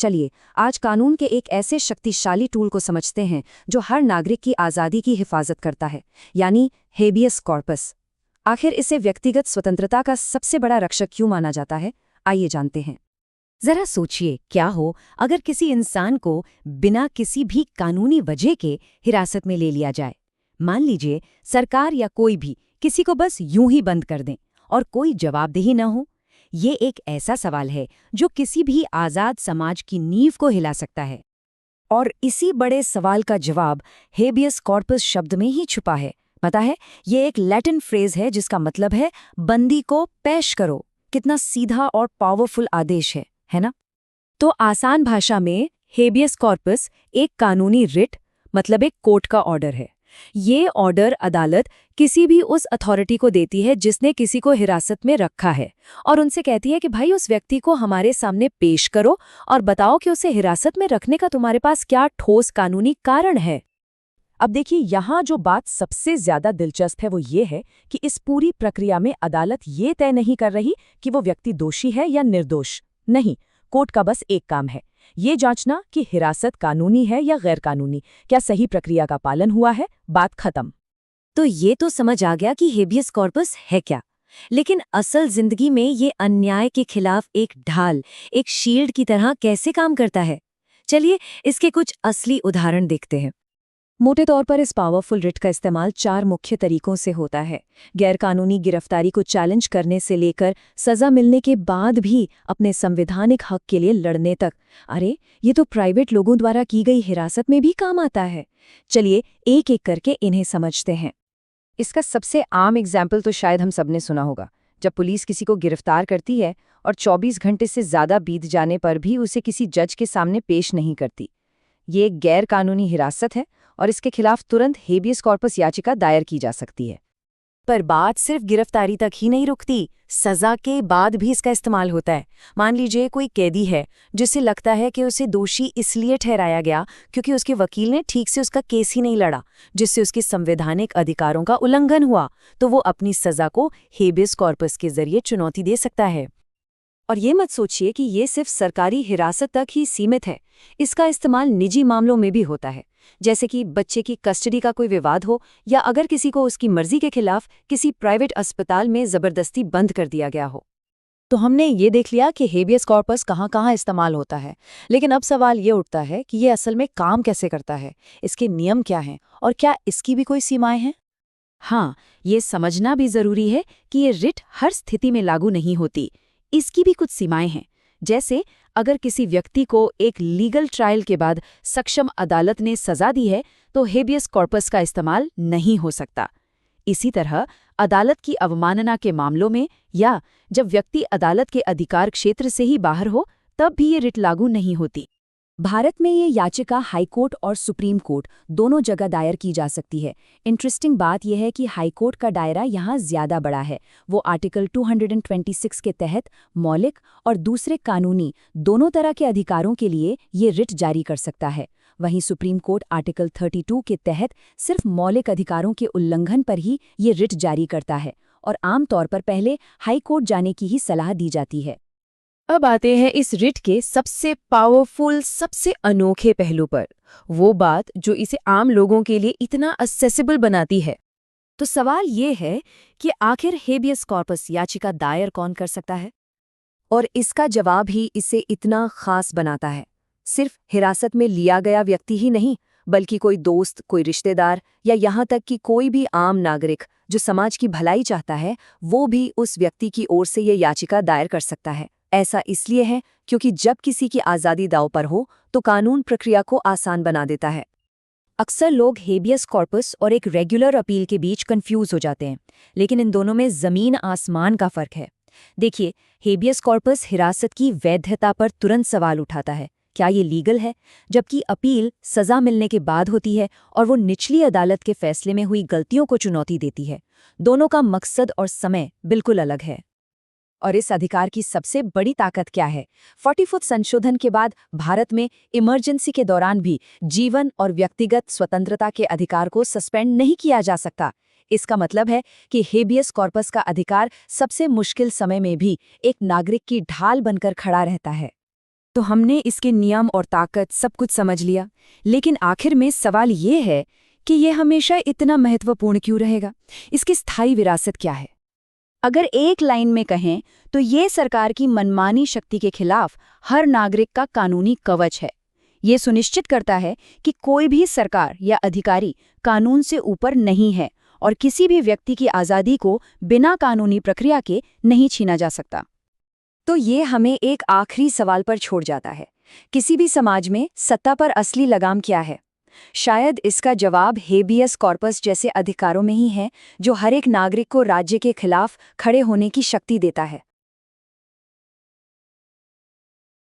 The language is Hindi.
चलिए आज कानून के एक ऐसे शक्तिशाली टूल को समझते हैं जो हर नागरिक की आज़ादी की हिफाजत करता है, यानी हेबियस कॉर्पस। आखिर इसे व्यक्तिगत स्वतंत्रता का सबसे बड़ा रक्षक क्यों माना जाता है, आइए जानते हैं। जरा सोचिए, क्या हो अगर किसी इंसान को बिना किसी भी कानूनी वजह के हिरासत में ले लिया जाए। मान लीजिए सरकार या कोई भी किसी को बस यूं ही बंद कर दें और कोई जवाबदेही न हो। ये एक ऐसा सवाल है जो किसी भी आज़ाद समाज की नींव को हिला सकता है। और इसी बड़े सवाल का जवाब हेबियस कॉर्पस शब्द में ही छुपा है। पता है, ये एक लैटिन फ्रेज है जिसका मतलब है बंदी को पेश करो। कितना सीधा और पावरफुल आदेश है ना? तो आसान भाषा में हेबियस कॉर्पस एक कानूनी रिट, मतलब एक कोर्ट का ऑर्डर है। ये ऑर्डर अदालत किसी भी उस अथॉरिटी को देती है जिसने किसी को हिरासत में रखा है, और उनसे कहती है कि भाई उस व्यक्ति को हमारे सामने पेश करो और बताओ कि उसे हिरासत में रखने का तुम्हारे पास क्या ठोस कानूनी कारण है। अब देखिए, यहाँ जो बात सबसे ज्यादा दिलचस्प है वो ये है कि इस पूरी प्रक्रिया में अदालत ये तय नहीं कर रही कि वो व्यक्ति दोषी है या निर्दोष। नहीं, कोर्ट का बस एक काम है, ये जांचना कि हिरासत कानूनी है या गैर कानूनी, क्या सही प्रक्रिया का पालन हुआ है, बात खत्म। तो ये तो समझ आ गया कि हेबियस कॉर्पस है क्या, लेकिन असल जिंदगी में ये अन्याय के खिलाफ एक ढाल, एक शील्ड की तरह कैसे काम करता है। चलिए इसके कुछ असली उदाहरण देखते हैं। मोटे तौर पर इस पावरफुल रिट का इस्तेमाल 4 मुख्य तरीकों से होता है। गैरकानूनी गिरफ्तारी को चैलेंज करने से लेकर सजा मिलने के बाद भी अपने संवैधानिक हक के लिए लड़ने तक। अरे, ये तो प्राइवेट लोगों द्वारा की गई हिरासत में भी काम आता है। चलिए एक एक करके इन्हें समझते हैं। इसका सबसे आम एग्जाम्पल तो शायद हम सबने सुना होगा, जब पुलिस किसी को गिरफ्तार करती है और 24 घंटे से ज़्यादा बीत जाने पर भी उसे किसी जज के सामने पेश नहीं करती। ये एक गैर कानूनी हिरासत है और इसके खिलाफ तुरंत हेबियस कॉर्पस याचिका दायर की जा सकती है। पर बात सिर्फ गिरफ्तारी तक ही नहीं रुकती, सजा के बाद भी इसका इस्तेमाल होता है। मान लीजिए कोई कैदी है जिसे लगता है कि उसे दोषी इसलिए ठहराया गया क्योंकि उसके वकील ने ठीक से उसका केस ही नहीं लड़ा, जिससे उसके संवैधानिक अधिकारों का उल्लंघन हुआ, तो वो अपनी सजा को हेबियस कॉर्पस के जरिए चुनौती दे सकता है। और ये मत सोचिए कि ये सिर्फ सरकारी हिरासत तक ही सीमित है। इसका इस्तेमाल निजी मामलों में भी होता है, जैसे कि बच्चे की कस्टडी का कोई विवाद हो, या अगर किसी को उसकी मर्जी के खिलाफ किसी प्राइवेट अस्पताल में जबरदस्ती बंद कर दिया गया हो। तो हमने ये देख लिया कि हेबियस कॉर्पस कहाँ-कहाँ इस्तेमाल होता है, लेकिन अब सवाल ये उठता है कि ये असल में काम कैसे करता है, इसके नियम क्या हैं और क्या इसकी भी कोई सीमाएं हैं। हाँ, ये समझना भी जरूरी है कि ये रिट हर स्थिति में लागू नहीं होती। इसकी भी कुछ सीमाएं हैं। जैसे अगर किसी व्यक्ति को एक लीगल ट्रायल के बाद सक्षम अदालत ने सजा दी है, तो हेबियस कॉर्पस का इस्तेमाल नहीं हो सकता। इसी तरह अदालत की अवमानना के मामलों में, या जब व्यक्ति अदालत के अधिकार क्षेत्र से ही बाहर हो, तब भी ये रिट लागू नहीं होती। भारत में ये याचिका हाईकोर्ट और सुप्रीम कोर्ट दोनों जगह दायर की जा सकती है। इंटरेस्टिंग बात यह है कि हाईकोर्ट का दायरा यहाँ ज़्यादा बड़ा है। वो आर्टिकल 226 के तहत मौलिक और दूसरे कानूनी दोनों तरह के अधिकारों के लिए ये रिट जारी कर सकता है। वहीं सुप्रीम कोर्ट आर्टिकल 32 के तहत सिर्फ मौलिक अधिकारों के उल्लंघन पर ही ये रिट जारी करता है, और आमतौर पर पहले हाईकोर्ट जाने की ही सलाह दी जाती है। अब आते हैं इस रिट के सबसे पावरफुल, सबसे अनोखे पहलू पर, वो बात जो इसे आम लोगों के लिए इतना एक्सेसिबल बनाती है। तो सवाल ये है कि आखिर हेबियस कॉर्पस याचिका दायर कौन कर सकता है? और इसका जवाब ही इसे इतना खास बनाता है। सिर्फ हिरासत में लिया गया व्यक्ति ही नहीं, बल्कि कोई दोस्त, कोई रिश्तेदार, या यहाँ तक कि कोई भी आम नागरिक जो समाज की भलाई चाहता है, वो भी उस व्यक्ति की ओर से ये याचिका दायर कर सकता है। ऐसा इसलिए है क्योंकि जब किसी की आज़ादी दांव पर हो तो कानून प्रक्रिया को आसान बना देता है। अक्सर लोग हेबियस कॉर्पस और एक रेगुलर अपील के बीच कंफ्यूज हो जाते हैं, लेकिन इन दोनों में ज़मीन आसमान का फ़र्क है। देखिए, हेबियस कॉर्पस हिरासत की वैधता पर तुरंत सवाल उठाता है, क्या ये लीगल है, जबकि अपील सज़ा मिलने के बाद होती है और वो निचली अदालत के फैसले में हुई गलतियों को चुनौती देती है। दोनों का मकसद और समय बिल्कुल अलग है। और इस अधिकार की सबसे बड़ी ताकत क्या है? 40th संशोधन के बाद भारत में इमरजेंसी के दौरान भी जीवन और व्यक्तिगत स्वतंत्रता के अधिकार को सस्पेंड नहीं किया जा सकता। इसका मतलब है कि हेबियस कॉर्पस का अधिकार सबसे मुश्किल समय में भी एक नागरिक की ढाल बनकर खड़ा रहता है। तो हमने इसके नियम और ताकत सब कुछ समझ लिया, लेकिन आखिर में सवाल ये है कि ये हमेशा इतना महत्वपूर्ण क्यों रहेगा? इसकी स्थायी विरासत क्या है? अगर एक लाइन में कहें तो ये सरकार की मनमानी शक्ति के खिलाफ हर नागरिक का कानूनी कवच है। ये सुनिश्चित करता है कि कोई भी सरकार या अधिकारी कानून से ऊपर नहीं है और किसी भी व्यक्ति की आज़ादी को बिना कानूनी प्रक्रिया के नहीं छीना जा सकता। तो ये हमें एक आखिरी सवाल पर छोड़ जाता है, किसी भी समाज में सत्ता पर असली लगाम क्या है? शायद इसका जवाब हेबियस कॉर्पस जैसे अधिकारों में ही है, जो हर एक नागरिक को राज्य के खिलाफ खड़े होने की शक्ति देता है।